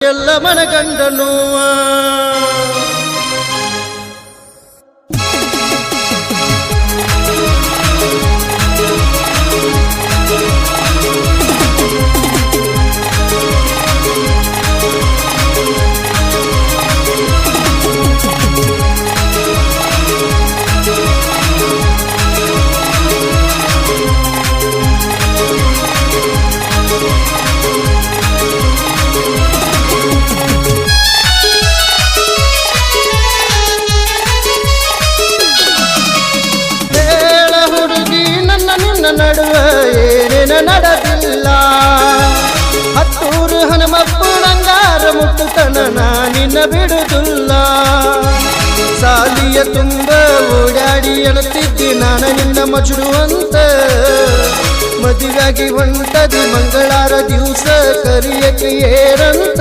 ಎಲ್ಲ ಮನಗಂಡನು ನಡುವೆ ಏನೇನ ನಡೆದಿಲ್ಲ ಹತ್ತೂರು ಹನುಮಪ್ಪನಂಗಾರ ಮುಟ್ಟುತನ ನಿನ್ನ ಬಿಡುದಿಲ್ಲ ಸಾಲಿಯ ತುಂಬ ಓಡಾಡಿ ಎಳುತ್ತಿದ್ದಿ ನಾನು ನಿನ್ನ ಮಜುಡುವಂತ ಮದುವೆಯಾಗಿ ಹೊಂಟದಿ ಮಂಗಳಾರ ದಿವಸ ಕರಿಯಕ್ಕೆ ಏರಂತ